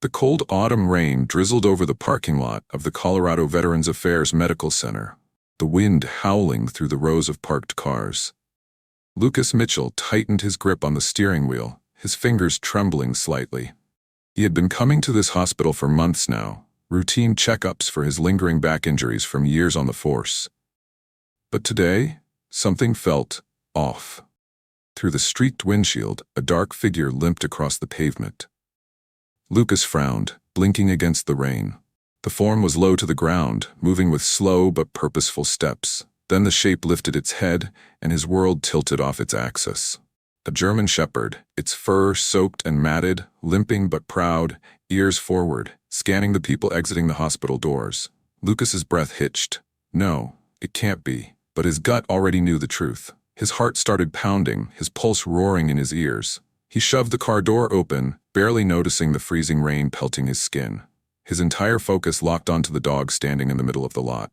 The cold autumn rain drizzled over the parking lot of the Colorado Veterans Affairs Medical Center, the wind howling through the rows of parked cars. Lucas Mitchell tightened his grip on the steering wheel, his fingers trembling slightly. He had been coming to this hospital for months now, routine checkups for his lingering back injuries from years on the force. But today, something felt off. Through the streaked windshield, a dark figure limped across the pavement. Lucas frowned, blinking against the rain. The form was low to the ground, moving with slow but purposeful steps. Then the shape lifted its head, and his world tilted off its axis. A German shepherd, its fur soaked and matted, limping but proud, ears forward, scanning the people exiting the hospital doors. Lucas's breath hitched. No, it can't be. But his gut already knew the truth. His heart started pounding, his pulse roaring in his ears. He shoved the car door open, barely noticing the freezing rain pelting his skin. His entire focus locked onto the dog standing in the middle of the lot.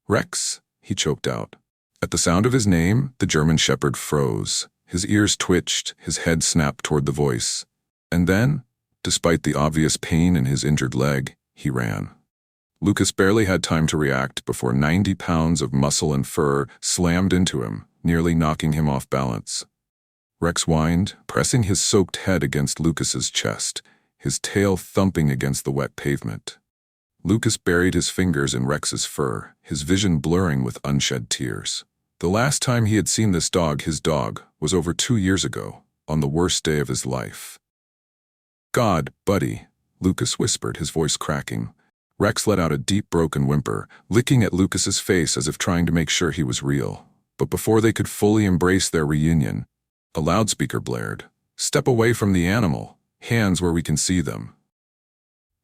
"Rex," he choked out. At the sound of his name, the German shepherd froze. His ears twitched, his head snapped toward the voice. And then, despite the obvious pain in his injured leg, he ran. Lucas barely had time to react before 90 pounds of muscle and fur slammed into him, nearly knocking him off balance. Rex whined, pressing his soaked head against Lucas's chest, his tail thumping against the wet pavement. Lucas buried his fingers in Rex's fur, his vision blurring with unshed tears. The last time he had seen this dog, his dog, was over 2 years ago, on the worst day of his life. "God, buddy," Lucas whispered, his voice cracking. Rex let out a deep broken whimper, licking at Lucas's face as if trying to make sure he was real. But before they could fully embrace their reunion, a loudspeaker blared. "Step away from the animal. Hands where we can see them."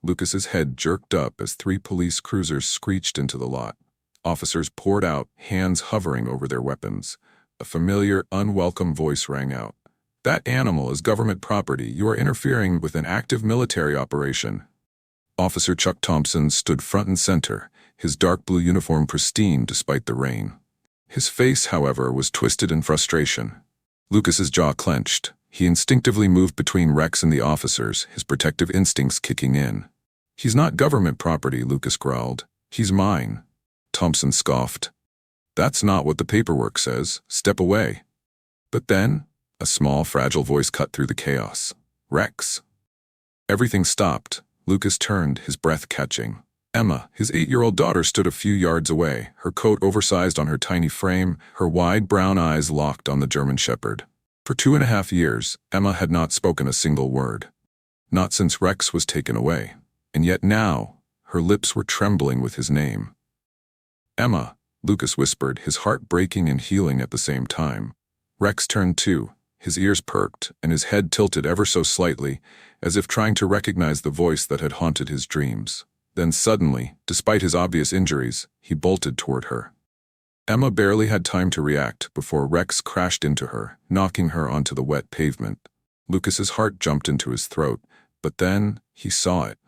Lucas's head jerked up as 3 police cruisers screeched into the lot. Officers poured out, hands hovering over their weapons. A familiar, unwelcome voice rang out. "That animal is government property. You are interfering with an active military operation." Officer Chuck Thompson stood front and center, his dark blue uniform pristine despite the rain. His face, however, was twisted in frustration. Lucas's jaw clenched. He instinctively moved between Rex and the officers, his protective instincts kicking in. "He's not government property," Lucas growled. "He's mine." Thompson scoffed. "That's not what the paperwork says. Step away." But then, a small, fragile voice cut through the chaos. "Rex." Everything stopped. Lucas turned, his breath catching. Emma, his 8-year-old daughter, stood a few yards away, her coat oversized on her tiny frame, her wide brown eyes locked on the German shepherd. For 2.5 years, Emma had not spoken a single word. Not since Rex was taken away. And yet now, her lips were trembling with his name. "Emma," Lucas whispered, his heart breaking and healing at the same time. Rex turned too, his ears perked, and his head tilted ever so slightly, as if trying to recognize the voice that had haunted his dreams. Then suddenly, despite his obvious injuries, he bolted toward her. Emma barely had time to react before Rex crashed into her, knocking her onto the wet pavement. Lucas's heart jumped into his throat, but then he saw it.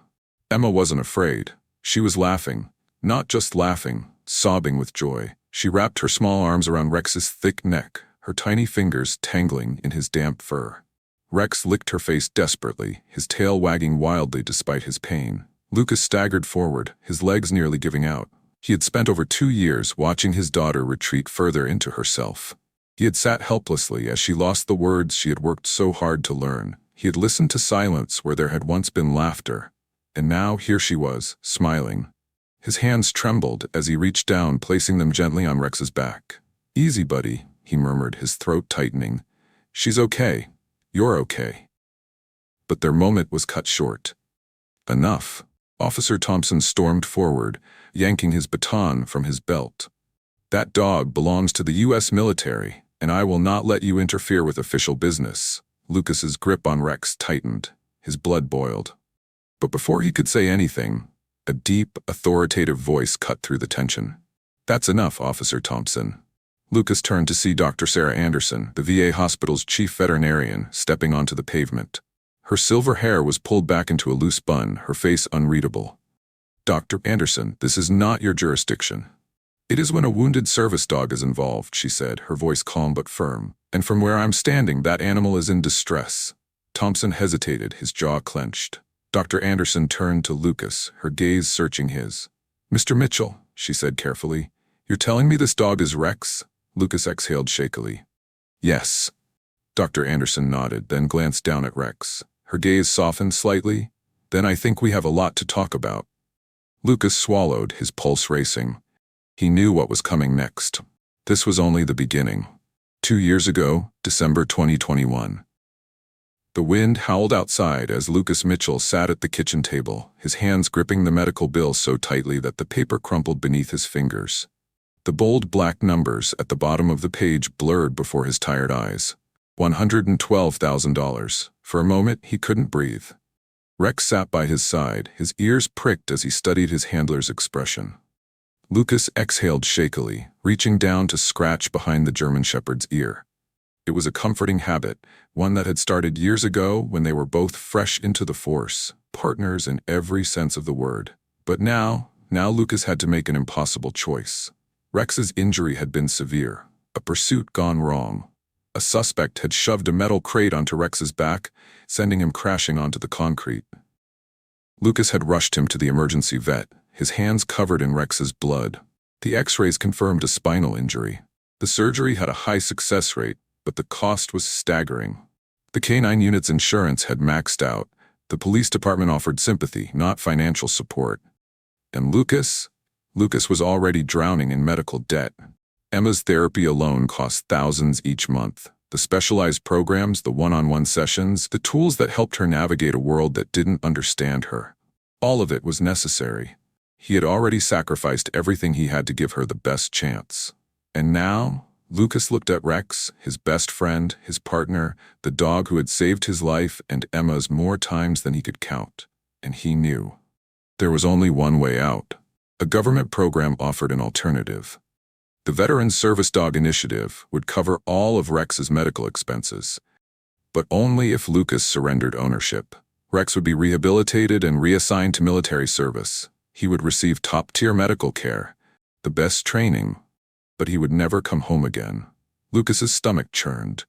Emma wasn't afraid. She was laughing. Not just laughing, sobbing with joy. She wrapped her small arms around Rex's thick neck, her tiny fingers tangling in his damp fur. Rex licked her face desperately, his tail wagging wildly despite his pain. Lucas staggered forward, his legs nearly giving out. He had spent over 2 years watching his daughter retreat further into herself. He had sat helplessly as she lost the words she had worked so hard to learn. He had listened to silence where there had once been laughter. And now here she was, smiling. His hands trembled as he reached down, placing them gently on Rex's back. "Easy, buddy," he murmured, his throat tightening. "She's okay. You're okay." But their moment was cut short. "Enough." Officer Thompson stormed forward, yanking his baton from his belt. "That dog belongs to the U.S. military, and I will not let you interfere with official business." Lucas's grip on Rex tightened. His blood boiled. But before he could say anything, a deep, authoritative voice cut through the tension. "That's enough, Officer Thompson." Lucas turned to see Dr. Sarah Anderson, the VA hospital's chief veterinarian, stepping onto the pavement. Her silver hair was pulled back into a loose bun, her face unreadable. "Dr. Anderson, this is not your jurisdiction." "It is when a wounded service dog is involved," she said, her voice calm but firm. "And from where I'm standing, that animal is in distress." Thompson hesitated, his jaw clenched. Dr. Anderson turned to Lucas, her gaze searching his. "Mr. Mitchell," she said carefully, "you're telling me this dog is Rex?" Lucas exhaled shakily. "Yes." Dr. Anderson nodded, then glanced down at Rex. Her gaze softened slightly. "Then I think we have a lot to talk about." Lucas swallowed, his pulse racing. He knew what was coming next. This was only the beginning. 2 years ago, December 2021. The wind howled outside as Lucas Mitchell sat at the kitchen table, his hands gripping the medical bill so tightly that the paper crumpled beneath his fingers. The bold black numbers at the bottom of the page blurred before his tired eyes. $112,000. For a moment, he couldn't breathe. Rex sat by his side, his ears pricked as he studied his handler's expression. Lucas exhaled shakily, reaching down to scratch behind the German Shepherd's ear. It was a comforting habit, one that had started years ago when they were both fresh into the force, partners in every sense of the word. But now Lucas had to make an impossible choice. Rex's injury had been severe, a pursuit gone wrong. A suspect had shoved a metal crate onto Rex's back, sending him crashing onto the concrete. Lucas had rushed him to the emergency vet, his hands covered in Rex's blood. The x-rays confirmed a spinal injury. The surgery had a high success rate, but the cost was staggering. The K-9 unit's insurance had maxed out. The police department offered sympathy, not financial support. And Lucas was already drowning in medical debt. Emma's therapy alone cost thousands each month. The specialized programs, the one-on-one sessions, the tools that helped her navigate a world that didn't understand her. All of it was necessary. He had already sacrificed everything he had to give her the best chance. And now, Lucas looked at Rex, his best friend, his partner, the dog who had saved his life and Emma's more times than he could count. And he knew. There was only one way out. A government program offered an alternative. The Veterans Service Dog Initiative would cover all of Rex's medical expenses. But only if Lucas surrendered ownership. Rex would be rehabilitated and reassigned to military service. He would receive top-tier medical care, the best training, but he would never come home again. Lucas's stomach churned.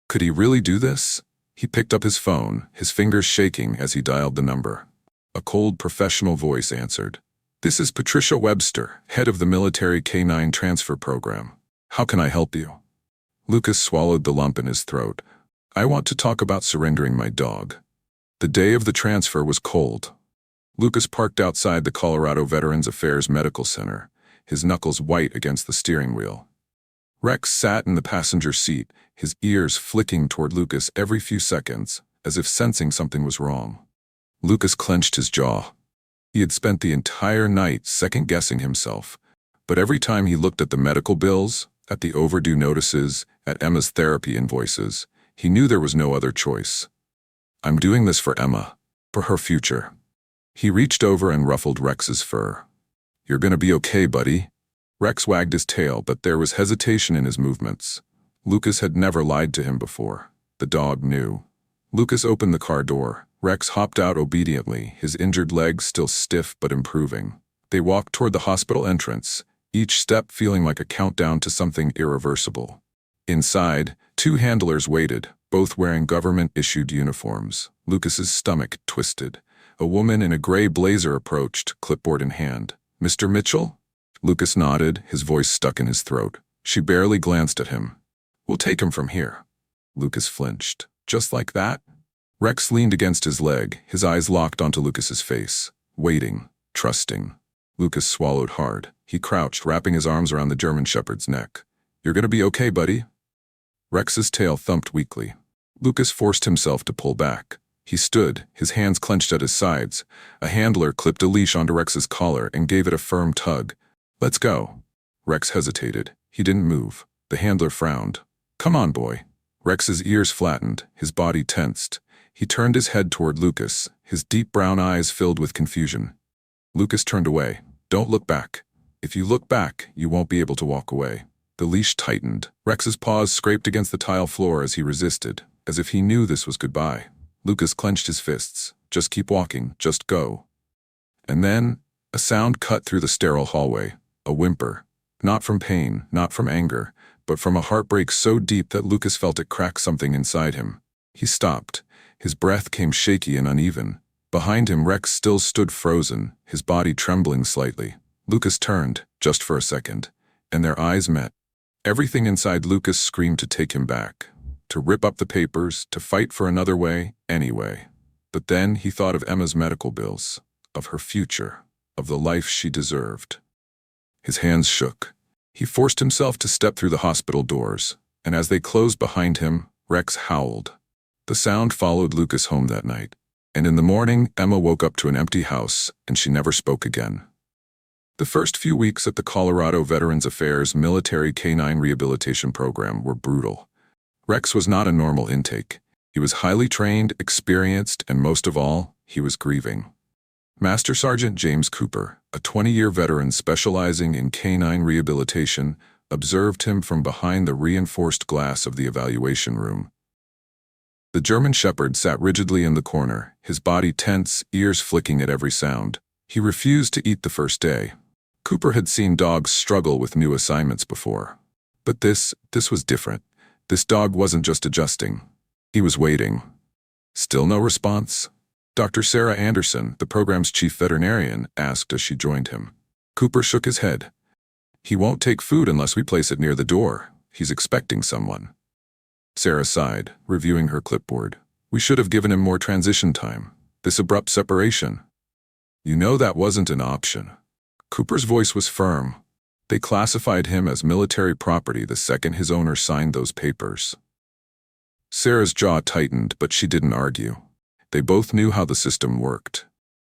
Could he really do this? He picked up his phone, his fingers shaking as he dialed the number. A cold, professional voice answered. "This is Patricia Webster, head of the military K-9 transfer program. How can I help you?" Lucas swallowed the lump in his throat. "I want to talk about surrendering my dog." The day of the transfer was cold. Lucas parked outside the Colorado Veterans Affairs Medical Center, his knuckles white against the steering wheel. Rex sat in the passenger seat, his ears flicking toward Lucas every few seconds, as if sensing something was wrong. Lucas clenched his jaw. He had spent the entire night second-guessing himself, but every time he looked at the medical bills, at the overdue notices, at Emma's therapy invoices, he knew there was no other choice. "I'm doing this for Emma, for her future." He reached over and ruffled Rex's fur. "You're gonna be okay, buddy." Rex wagged his tail, but there was hesitation in his movements. Lucas had never lied to him before. The dog knew. Lucas opened the car door. Rex hopped out obediently, his injured legs still stiff but improving. They walked toward the hospital entrance, each step feeling like a countdown to something irreversible. Inside, 2 handlers waited, both wearing government-issued uniforms. Lucas's stomach twisted. A woman in a gray blazer approached, clipboard in hand. "Mr. Mitchell?" Lucas nodded, his voice stuck in his throat. She barely glanced at him. "We'll take him from here." Lucas flinched. "Just like that?" Rex leaned against his leg, his eyes locked onto Lucas's face. Waiting, trusting. Lucas swallowed hard. He crouched, wrapping his arms around the German Shepherd's neck. "You're gonna be okay, buddy?" Rex's tail thumped weakly. Lucas forced himself to pull back. He stood, his hands clenched at his sides. A handler clipped a leash onto Rex's collar and gave it a firm tug. "Let's go." Rex hesitated. He didn't move. The handler frowned. "Come on, boy." Rex's ears flattened, his body tensed. He turned his head toward Lucas, his deep brown eyes filled with confusion. Lucas turned away. "Don't look back. If you look back, you won't be able to walk away." The leash tightened. Rex's paws scraped against the tile floor as he resisted, as if he knew this was goodbye. Lucas clenched his fists. "Just keep walking. Just go." And then, a sound cut through the sterile hallway. A whimper. Not from pain, not from anger, but from a heartbreak so deep that Lucas felt it crack something inside him. He stopped. His breath came shaky and uneven. Behind him, Rex still stood frozen, his body trembling slightly. Lucas turned, just for a second, and their eyes met. Everything inside Lucas screamed to take him back, to rip up the papers, to fight for another way, anyway. But then he thought of Emma's medical bills, of her future, of the life she deserved. His hands shook. He forced himself to step through the hospital doors, and as they closed behind him, Rex howled. The sound followed Lucas home that night, and in the morning, Emma woke up to an empty house, and she never spoke again. The first few weeks at the Colorado Veterans Affairs Military Canine Rehabilitation Program were brutal. Rex was not a normal intake. He was highly trained, experienced, and most of all, he was grieving. Master Sergeant James Cooper, a 20-year veteran specializing in canine rehabilitation, observed him from behind the reinforced glass of the evaluation room. The German Shepherd sat rigidly in the corner, his body tense, ears flicking at every sound. He refused to eat the first day. Cooper had seen dogs struggle with new assignments before. But this was different. This dog wasn't just adjusting. He was waiting. Still no response? Dr. Sarah Anderson, the program's chief veterinarian, asked as she joined him. Cooper shook his head. He won't take food unless we place it near the door. He's expecting someone. Sarah sighed, reviewing her clipboard. We should have given him more transition time. This abrupt separation. You know that wasn't an option. Cooper's voice was firm. They classified him as military property the second his owner signed those papers. Sarah's jaw tightened, but she didn't argue. They both knew how the system worked.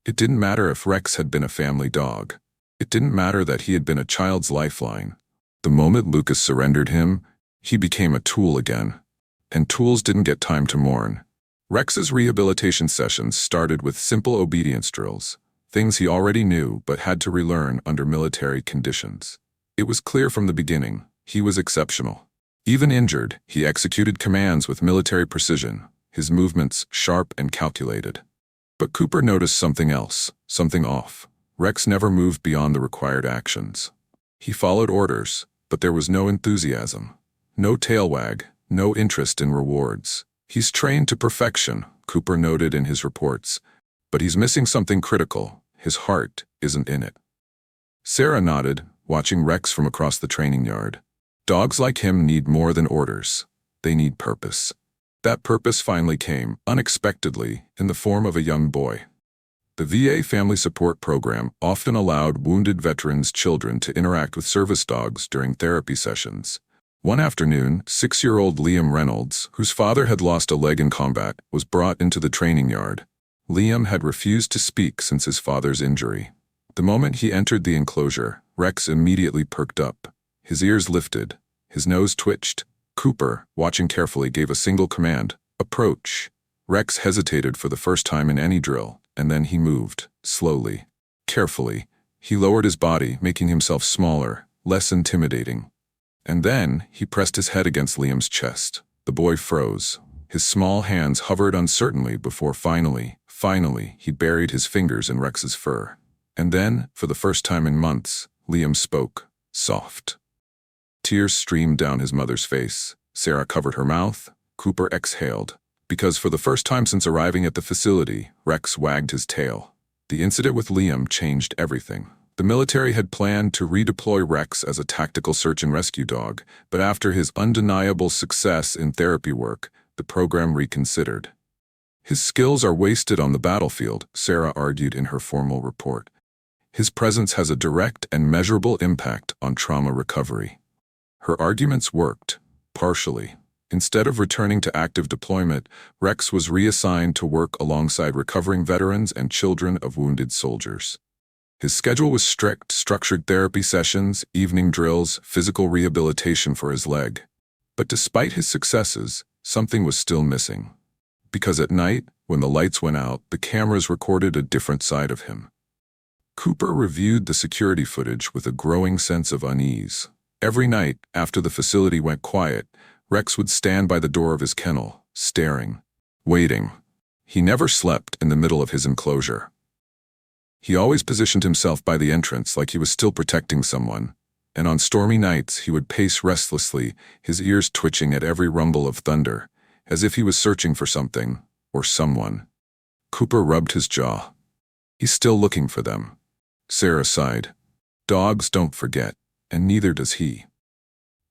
It didn't matter if Rex had been a family dog. It didn't matter that he had been a child's lifeline. The moment Lucas surrendered him, he became a tool again. And tools didn't get time to mourn. Rex's rehabilitation sessions started with simple obedience drills, things he already knew but had to relearn under military conditions. It was clear from the beginning, he was exceptional. Even injured, he executed commands with military precision, his movements sharp and calculated. But Cooper noticed something else, something off. Rex never moved beyond the required actions. He followed orders, but there was no enthusiasm, no tail wag, no interest in rewards. He's trained to perfection, Cooper noted in his reports, but he's missing something critical. His heart isn't in it. Sarah nodded, watching Rex from across the training yard. Dogs like him need more than orders. They need purpose. That purpose finally came, unexpectedly, in the form of a young boy. The VA Family Support Program often allowed wounded veterans' children to interact with service dogs during therapy sessions. One afternoon, 6-year-old Liam Reynolds, whose father had lost a leg in combat, was brought into the training yard. Liam had refused to speak since his father's injury. The moment he entered the enclosure, Rex immediately perked up. His ears lifted, his nose twitched. Cooper, watching carefully, gave a single command, approach. Rex hesitated for the first time in any drill, and then he moved, slowly, carefully. He lowered his body, making himself smaller, less intimidating. And then he pressed his head against Liam's chest. The boy froze. His small hands hovered uncertainly before finally, he buried his fingers in Rex's fur. And then, for the first time in months, Liam spoke, soft. Tears streamed down his mother's face. Sarah covered her mouth. Cooper exhaled. Because for the first time since arriving at the facility, Rex wagged his tail. The incident with Liam changed everything. The military had planned to redeploy Rex as a tactical search and rescue dog, but after his undeniable success in therapy work, the program reconsidered. His skills are wasted on the battlefield, Sarah argued in her formal report. His presence has a direct and measurable impact on trauma recovery. Her arguments worked, partially. Instead of returning to active deployment, Rex was reassigned to work alongside recovering veterans and children of wounded soldiers. His schedule was strict, structured therapy sessions, evening drills, physical rehabilitation for his leg. But despite his successes, something was still missing. Because at night, when the lights went out, the cameras recorded a different side of him. Cooper reviewed the security footage with a growing sense of unease. Every night, after the facility went quiet, Rex would stand by the door of his kennel, staring, waiting. He never slept in the middle of his enclosure. He always positioned himself by the entrance like he was still protecting someone, and on stormy nights he would pace restlessly, his ears twitching at every rumble of thunder, as if he was searching for something or someone. Cooper rubbed his jaw. He's still looking for them. Sarah sighed. Dogs don't forget, and neither does he.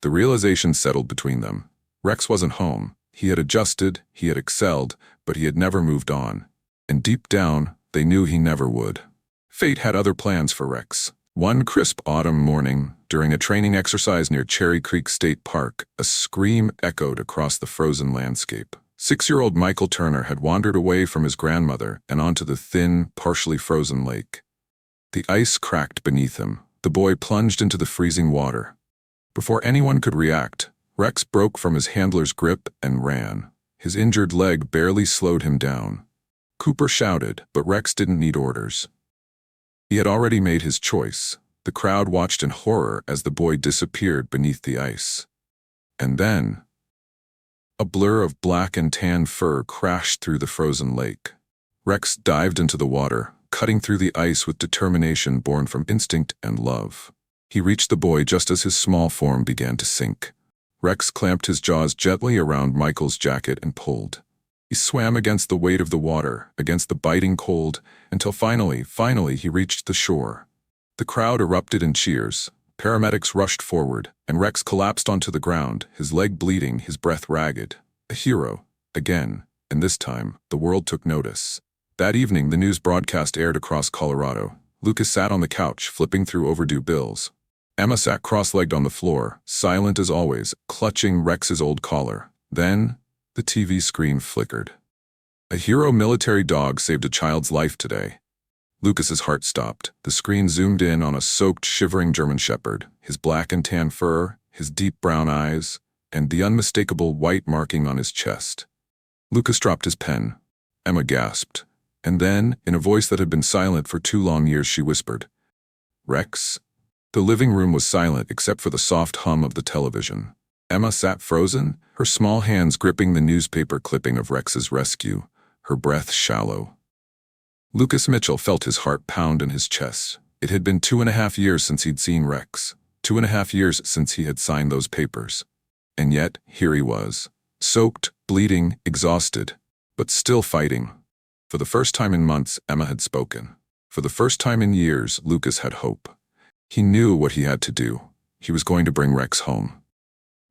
The realization settled between them. Rex wasn't home. He had adjusted, he had excelled, but he had never moved on. And deep down, they knew he never would. Fate had other plans for Rex. One crisp autumn morning, during a training exercise near Cherry Creek State Park, a scream echoed across the frozen landscape. 6-year-old Michael Turner had wandered away from his grandmother and onto the thin, partially frozen lake. The ice cracked beneath him. The boy plunged into the freezing water. Before anyone could react, Rex broke from his handler's grip and ran. His injured leg barely slowed him down. Cooper shouted, but Rex didn't need orders. He had already made his choice. The crowd watched in horror as the boy disappeared beneath the ice. And then, a blur of black and tan fur crashed through the frozen lake. Rex dived into the water, cutting through the ice with determination born from instinct and love. He reached the boy just as his small form began to sink. Rex clamped his jaws gently around Michael's jacket and pulled. He swam against the weight of the water, against the biting cold, until finally he reached the shore. The crowd erupted in cheers. Paramedics rushed forward, and Rex collapsed onto the ground, his leg bleeding, his breath ragged. A hero, again, and this time, the world took notice. That evening, the news broadcast aired across Colorado. Lucas sat on the couch, flipping through overdue bills. Emma sat cross-legged on the floor, silent as always, clutching Rex's old collar. Then, the TV screen flickered. A hero military dog saved a child's life today. Lucas's heart stopped. The screen zoomed in on a soaked, shivering German shepherd, his black and tan fur, his deep brown eyes, and the unmistakable white marking on his chest. Lucas dropped his pen. Emma gasped. And then, in a voice that had been silent for 2 long years, she whispered, "Rex?" The living room was silent except for the soft hum of the television. Emma sat frozen, her small hands gripping the newspaper clipping of Rex's rescue, her breath shallow. Lucas Mitchell felt his heart pound in his chest. It had been 2.5 years since he'd seen Rex, 2.5 years since he had signed those papers. And yet, here he was, soaked, bleeding, exhausted, but still fighting. For the first time in months, Emma had spoken. For the first time in years, Lucas had hope. He knew what he had to do. He was going to bring Rex home.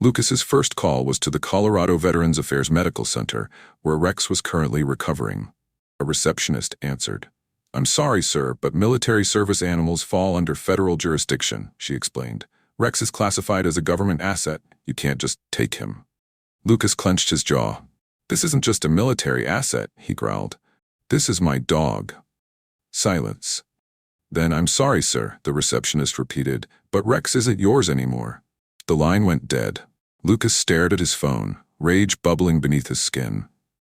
Lucas's first call was to the Colorado Veterans Affairs Medical Center, where Rex was currently recovering. A receptionist answered. "I'm sorry, sir, but military service animals fall under federal jurisdiction," she explained. "Rex is classified as a government asset. You can't just take him." Lucas clenched his jaw. "This isn't just a military asset," he growled. "This is my dog." Silence. "Then I'm sorry, sir," the receptionist repeated, "but Rex isn't yours anymore." The line went dead. Lucas stared at his phone, rage bubbling beneath his skin.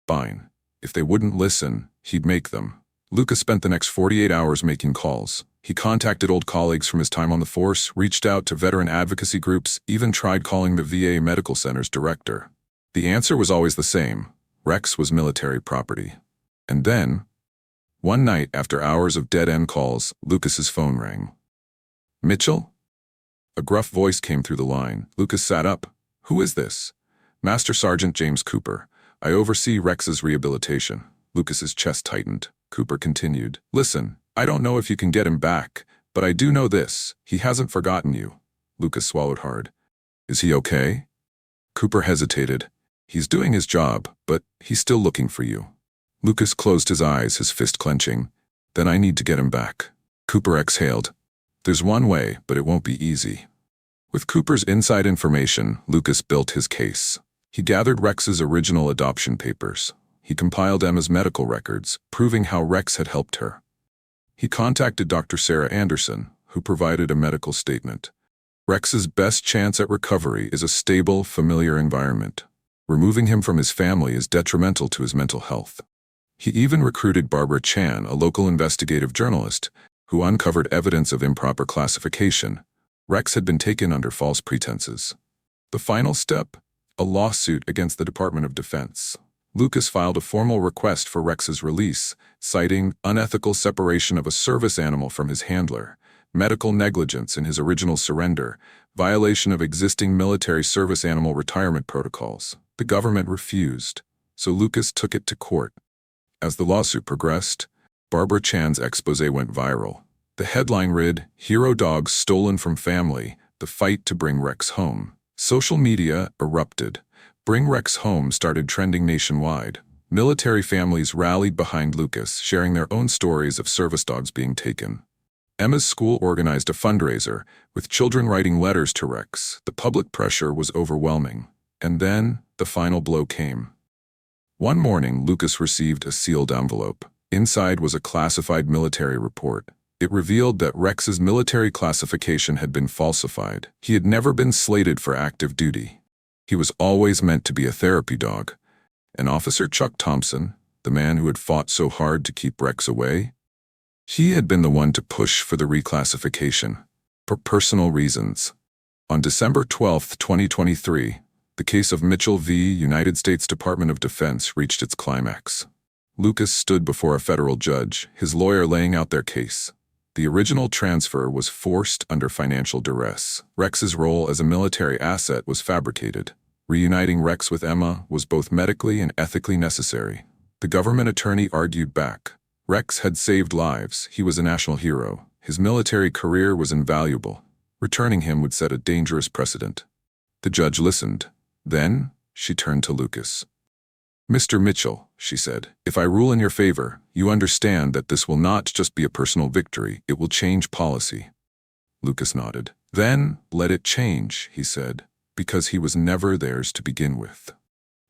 Fine. If they wouldn't listen, he'd make them. Lucas spent the next 48 hours making calls. He contacted old colleagues from his time on the force, reached out to veteran advocacy groups, even tried calling the VA Medical Center's director. The answer was always the same. Rex was military property. And then, one night after hours of dead-end calls, Lucas's phone rang. "Mitchell?" A gruff voice came through the line. Lucas sat up. "Who is this?" "Master Sergeant James Cooper. I oversee Rex's rehabilitation." Lucas's chest tightened. Cooper continued. "Listen, I don't know if you can get him back, but I do know this. He hasn't forgotten you." Lucas swallowed hard. "Is he okay?" Cooper hesitated. "He's doing his job, but he's still looking for you." Lucas closed his eyes, his fist clenching. "Then I need to get him back." Cooper exhaled. "There's one way, but it won't be easy." With Cooper's inside information, Lucas built his case. He gathered Rex's original adoption papers. He compiled Emma's medical records, proving how Rex had helped her. He contacted Dr. Sarah Anderson, who provided a medical statement. Rex's best chance at recovery is a stable, familiar environment. Removing him from his family is detrimental to his mental health. He even recruited Barbara Chan, a local investigative journalist, who uncovered evidence of improper classification. Rex had been taken under false pretenses. The final step? A lawsuit against the Department of Defense. Lucas filed a formal request for Rex's release, citing unethical separation of a service animal from his handler, medical negligence in his original surrender, violation of existing military service animal retirement protocols. The government refused, so Lucas took it to court. As the lawsuit progressed, Barbara Chan's expose went viral. The headline read, "Hero Dogs Stolen from Family, the Fight to Bring Rex Home." Social media erupted. Bring Rex Home started trending nationwide. Military families rallied behind Lucas, sharing their own stories of service dogs being taken. Emma's school organized a fundraiser, with children writing letters to Rex. The public pressure was overwhelming. And then, the final blow came. One morning, Lucas received a sealed envelope. Inside was a classified military report. It revealed that Rex's military classification had been falsified. He had never been slated for active duty. He was always meant to be a therapy dog. And Officer Chuck Thompson, the man who had fought so hard to keep Rex away, he had been the one to push for the reclassification, for personal reasons. On December 12, 2023, the case of Mitchell v. United States Department of Defense reached its climax. Lucas stood before a federal judge, his lawyer laying out their case. The original transfer was forced under financial duress. Rex's role as a military asset was fabricated. Reuniting Rex with Emma was both medically and ethically necessary. The government attorney argued back. Rex had saved lives. He was a national hero. His military career was invaluable. Returning him would set a dangerous precedent. The judge listened. Then, she turned to Lucas. "Mr. Mitchell," she said, "if I rule in your favor, you understand that this will not just be a personal victory, it will change policy." Lucas nodded. "Then, let it change," he said, because he was never theirs to begin with.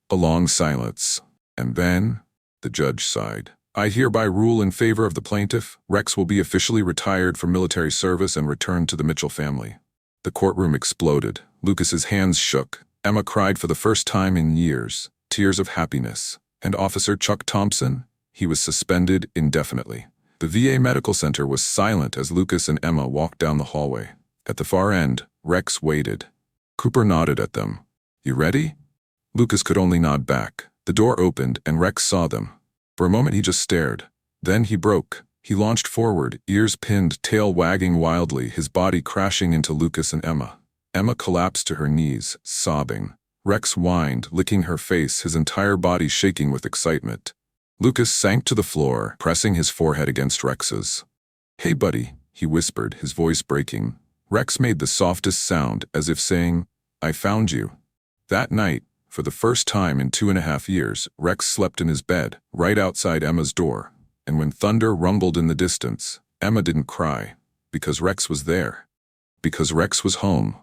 A long silence. And then, the judge sighed. "I hereby rule in favor of the plaintiff. Rex will be officially retired from military service and returned to the Mitchell family." The courtroom exploded. Lucas's hands shook. Emma cried for the first time in years. Tears of happiness. And Officer Chuck Thompson? He was suspended indefinitely. The VA medical center was silent as Lucas and Emma walked down the hallway. At the far end, Rex waited. Cooper nodded at them. "You ready?" Lucas could only nod back. The door opened and Rex saw them. For a moment he just stared. Then he broke. He launched forward, ears pinned, tail wagging wildly, his body crashing into Lucas and Emma. Emma collapsed to her knees, sobbing. Rex whined, licking her face, his entire body shaking with excitement. Lucas sank to the floor, pressing his forehead against Rex's. "Hey, buddy," he whispered, his voice breaking. Rex made the softest sound, as if saying, "I found you." That night, for the first time in 2.5 years, Rex slept in his bed, right outside Emma's door. And when thunder rumbled in the distance, Emma didn't cry, because Rex was there. Because Rex was home.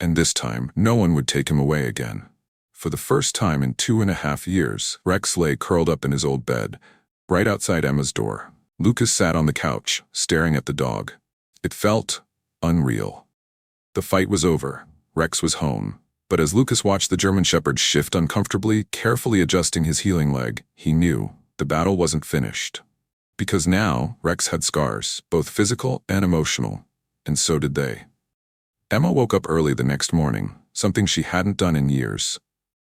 And this time, no one would take him away again. For the first time in 2.5 years, Rex lay curled up in his old bed, right outside Emma's door. Lucas sat on the couch, staring at the dog. It felt unreal. The fight was over. Rex was home. But as Lucas watched the German Shepherd shift uncomfortably, carefully adjusting his healing leg, he knew the battle wasn't finished. Because now, Rex had scars, both physical and emotional. And so did they. Emma woke up early the next morning, something she hadn't done in years.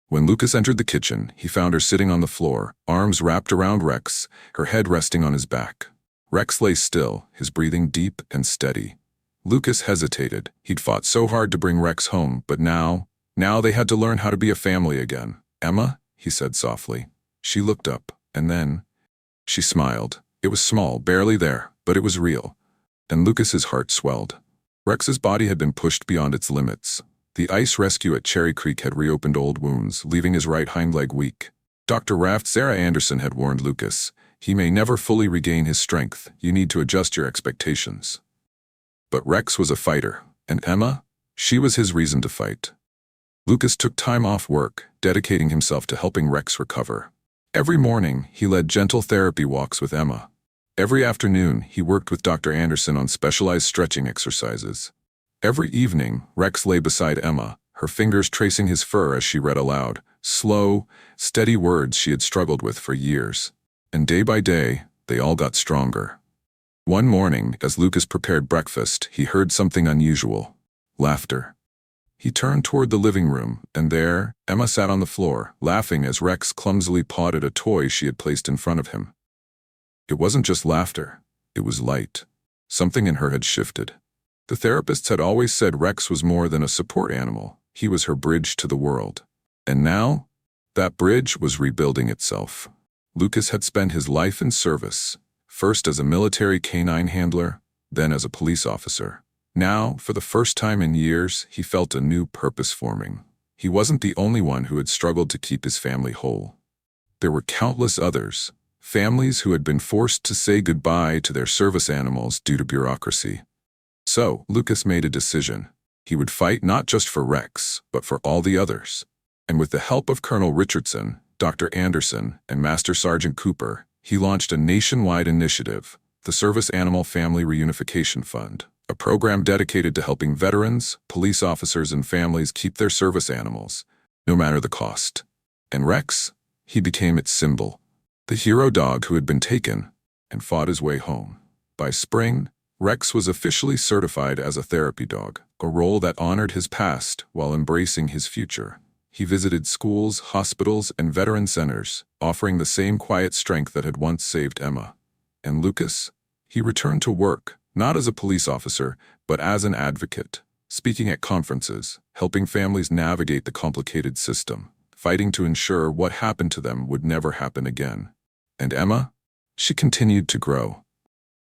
When Lucas entered the kitchen, he found her sitting on the floor, arms wrapped around Rex, her head resting on his back. Rex lay still, his breathing deep and steady. Lucas hesitated. He'd fought so hard to bring Rex home, but now they had to learn how to be a family again. "Emma," he said softly. She looked up, and then she smiled. It was small, barely there, but it was real. And Lucas's heart swelled. Rex's body had been pushed beyond its limits. The ice rescue at Cherry Creek had reopened old wounds, leaving his right hind leg weak. Dr. Raft Sarah Anderson had warned Lucas, "He may never fully regain his strength. You need to adjust your expectations." But Rex was a fighter, and Emma, she was his reason to fight. Lucas took time off work, dedicating himself to helping Rex recover. Every morning, he led gentle therapy walks with Emma. Every afternoon, he worked with Dr. Anderson on specialized stretching exercises. Every evening, Rex lay beside Emma, her fingers tracing his fur as she read aloud, slow, steady words she had struggled with for years. And day by day, they all got stronger. One morning, as Lucas prepared breakfast, he heard something unusual. Laughter. He turned toward the living room, and there, Emma sat on the floor, laughing as Rex clumsily pawed at a toy she had placed in front of him. It wasn't just laughter, it was light. Something in her had shifted. The therapists had always said Rex was more than a support animal. He was her bridge to the world. And now, that bridge was rebuilding itself. Lucas had spent his life in service, first as a military canine handler, then as a police officer. Now, for the first time in years, he felt a new purpose forming. He wasn't the only one who had struggled to keep his family whole. There were countless others, families who had been forced to say goodbye to their service animals due to bureaucracy. So, Lucas made a decision. He would fight not just for Rex, but for all the others. And with the help of Colonel Richardson, Dr. Anderson, and Master Sergeant Cooper, he launched a nationwide initiative, the Service Animal Family Reunification Fund, a program dedicated to helping veterans, police officers, and families keep their service animals, no matter the cost. And Rex, he became its symbol, the hero dog who had been taken and fought his way home. By spring, Rex was officially certified as a therapy dog, a role that honored his past while embracing his future. He visited schools, hospitals, and veteran centers, offering the same quiet strength that had once saved Emma. And Lucas? He returned to work, not as a police officer, but as an advocate, speaking at conferences, helping families navigate the complicated system, fighting to ensure what happened to them would never happen again. And Emma? She continued to grow.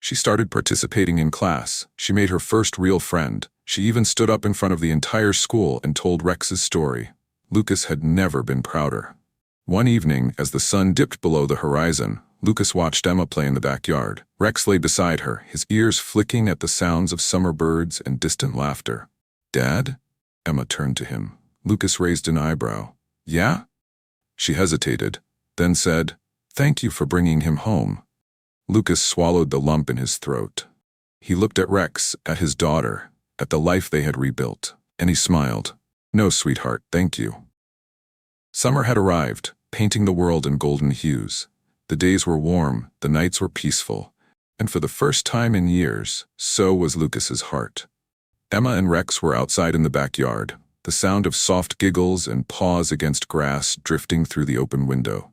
She started participating in class. She made her first real friend. She even stood up in front of the entire school and told Rex's story. Lucas had never been prouder. One evening, as the sun dipped below the horizon, Lucas watched Emma play in the backyard. Rex lay beside her, his ears flicking at the sounds of summer birds and distant laughter. "Dad?" Emma turned to him. Lucas raised an eyebrow. "Yeah?" She hesitated, then said, "Thank you for bringing him home." Lucas swallowed the lump in his throat. He looked at Rex, at his daughter, at the life they had rebuilt, and he smiled. "No, sweetheart, thank you." Summer had arrived, painting the world in golden hues. The days were warm, the nights were peaceful, and for the first time in years, so was Lucas's heart. Emma and Rex were outside in the backyard, the sound of soft giggles and paws against grass drifting through the open window.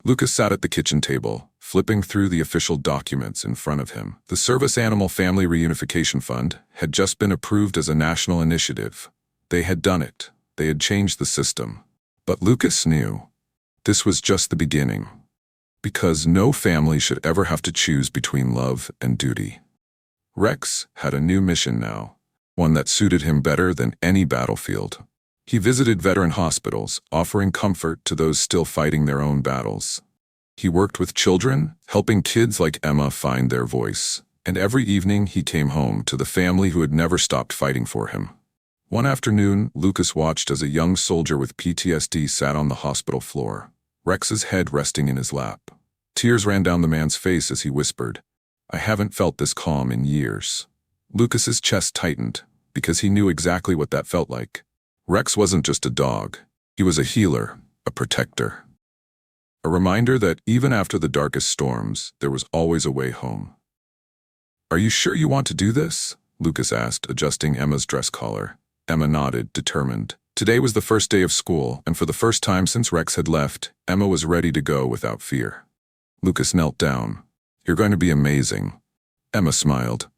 Lucas sat at the kitchen table, flipping through the official documents in front of him. The Service Animal Family Reunification Fund had just been approved as a national initiative. They had done it. They had changed the system. But Lucas knew this was just the beginning, because no family should ever have to choose between love and duty. Rex had a new mission now, one that suited him better than any battlefield. He visited veteran hospitals, offering comfort to those still fighting their own battles. He worked with children, helping kids like Emma find their voice. And every evening he came home to the family who had never stopped fighting for him. One afternoon, Lucas watched as a young soldier with PTSD sat on the hospital floor, Rex's head resting in his lap. Tears ran down the man's face as he whispered, "I haven't felt this calm in years." Lucas's chest tightened, because he knew exactly what that felt like. Rex wasn't just a dog. He was a healer, a protector. A reminder that even after the darkest storms, there was always a way home. "Are you sure you want to do this?" Lucas asked, adjusting Emma's dress collar. Emma nodded, determined. Today was the first day of school, and for the first time since Rex had left, Emma was ready to go without fear. Lucas knelt down. "You're going to be amazing." Emma smiled.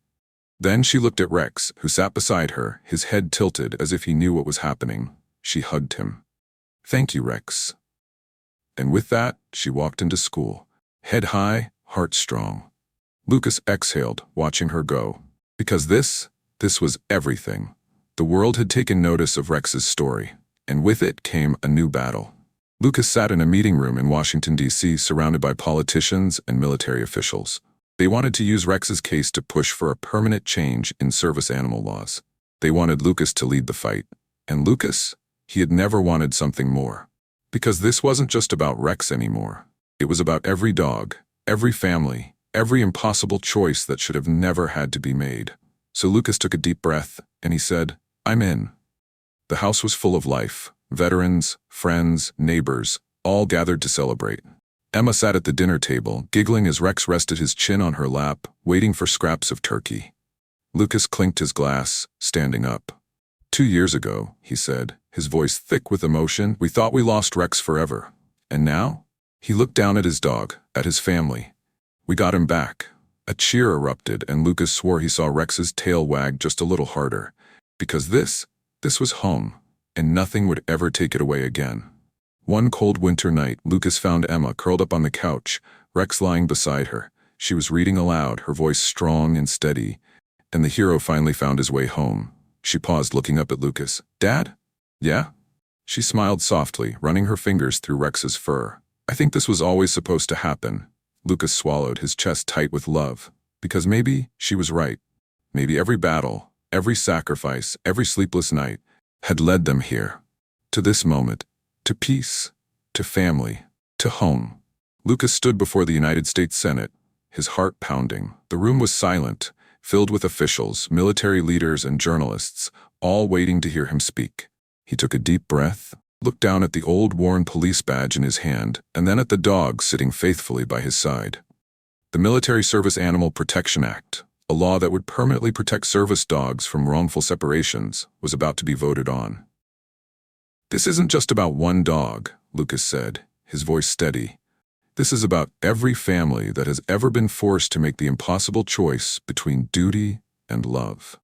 Then she looked at Rex, who sat beside her, his head tilted as if he knew what was happening. She hugged him. "Thank you, Rex." And with that, she walked into school, head high, heart strong. Lucas exhaled, watching her go. Because this was everything. The world had taken notice of Rex's story, and with it came a new battle. Lucas sat in a meeting room in Washington, D.C., surrounded by politicians and military officials. They wanted to use Rex's case to push for a permanent change in service animal laws. They wanted Lucas to lead the fight. And Lucas, he had never wanted something more. Because this wasn't just about Rex anymore. It was about every dog, every family, every impossible choice that should have never had to be made. So Lucas took a deep breath, and he said, "I'm in." The house was full of life. Veterans, friends, neighbors, all gathered to celebrate. Emma sat at the dinner table, giggling as Rex rested his chin on her lap, waiting for scraps of turkey. Lucas clinked his glass, standing up. 2 years ago, he said, his voice thick with emotion, "we thought we lost Rex forever. And now?" He looked down at his dog, at his family. "We got him back." A cheer erupted, and Lucas swore he saw Rex's tail wag just a little harder. Because this was home, and nothing would ever take it away again. One cold winter night, Lucas found Emma curled up on the couch, Rex lying beside her. She was reading aloud, her voice strong and steady, and the hero finally found his way home. She paused, looking up at Lucas. "Dad? Yeah?" She smiled softly, running her fingers through Rex's fur. "I think this was always supposed to happen." Lucas swallowed, his chest tight with love. Because maybe she was right. Maybe every battle, every sacrifice, every sleepless night had led them here. To this moment. To peace. To family. To home. Lucas stood before the United States Senate, his heart pounding. The room was silent, filled with officials, military leaders, and journalists, all waiting to hear him speak. He took a deep breath, looked down at the old worn police badge in his hand, and then at the dog sitting faithfully by his side. The Military Service Animal Protection Act, a law that would permanently protect service dogs from wrongful separations, was about to be voted on. "This isn't just about one dog," Lucas said, his voice steady. "This is about every family that has ever been forced to make the impossible choice between duty and love."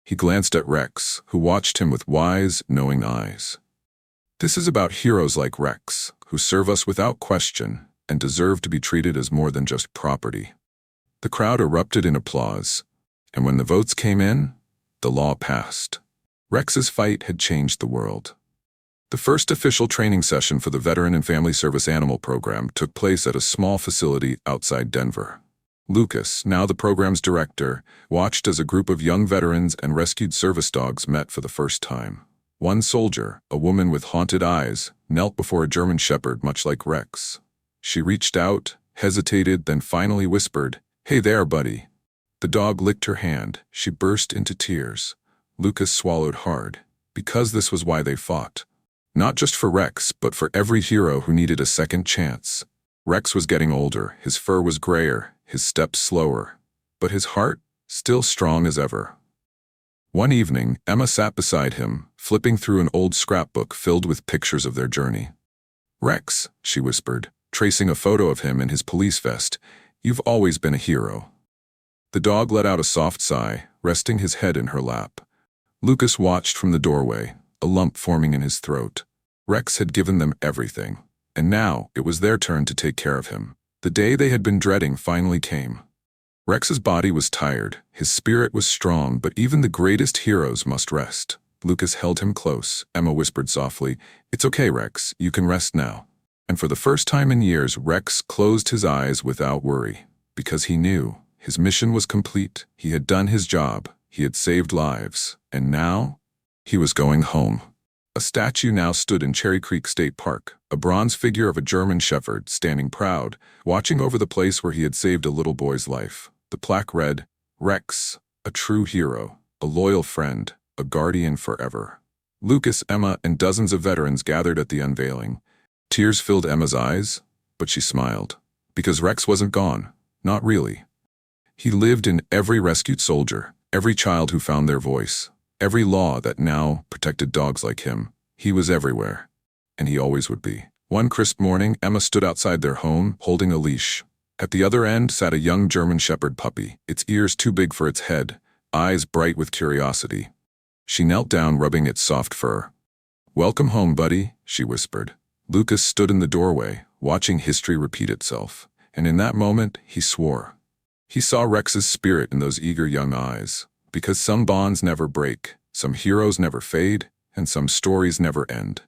He glanced at Rex, who watched him with wise, knowing eyes. "This is about heroes like Rex, who serve us without question and deserve to be treated as more than just property." The crowd erupted in applause, and when the votes came in, the law passed. Rex's fight had changed the world. The first official training session for the Veteran and Family Service Animal Program took place at a small facility outside Denver. Lucas, now the program's director, watched as a group of young veterans and rescued service dogs met for the first time. One soldier, a woman with haunted eyes, knelt before a German shepherd much like Rex. She reached out, hesitated, then finally whispered, "Hey there, buddy." The dog licked her hand. She burst into tears. Lucas swallowed hard, because this was why they fought. Not just for Rex, but for every hero who needed a second chance. Rex was getting older, his fur was grayer, his steps slower, but his heart still strong as ever. One evening, Emma sat beside him, flipping through an old scrapbook filled with pictures of their journey. "Rex," she whispered, tracing a photo of him in his police vest, "you've always been a hero." The dog let out a soft sigh, resting his head in her lap. Lucas watched from the doorway, a lump forming in his throat. Rex had given them everything, and now it was their turn to take care of him. The day they had been dreading finally came. Rex's body was tired, his spirit was strong, but even the greatest heroes must rest. Lucas held him close. Emma whispered softly, "It's okay, Rex, you can rest now." And for the first time in years, Rex closed his eyes without worry, because he knew his mission was complete. He had done his job, he had saved lives, and now he was going home. A statue now stood in Cherry Creek State Park, a bronze figure of a German shepherd standing proud, watching over the place where he had saved a little boy's life. The plaque read, "Rex, a true hero, a loyal friend, a guardian forever." Lucas, Emma, and dozens of veterans gathered at the unveiling. Tears filled Emma's eyes, but she smiled. Because Rex wasn't gone. Not really. He lived in every rescued soldier, every child who found their voice, every law that now protected dogs like him. He was everywhere. And he always would be. One crisp morning, Emma stood outside their home, holding a leash. At the other end sat a young German shepherd puppy, its ears too big for its head, eyes bright with curiosity. She knelt down, rubbing its soft fur. "Welcome home, buddy," she whispered. Lucas stood in the doorway, watching history repeat itself, and in that moment, he swore. He saw Rex's spirit in those eager young eyes, because some bonds never break, some heroes never fade, and some stories never end.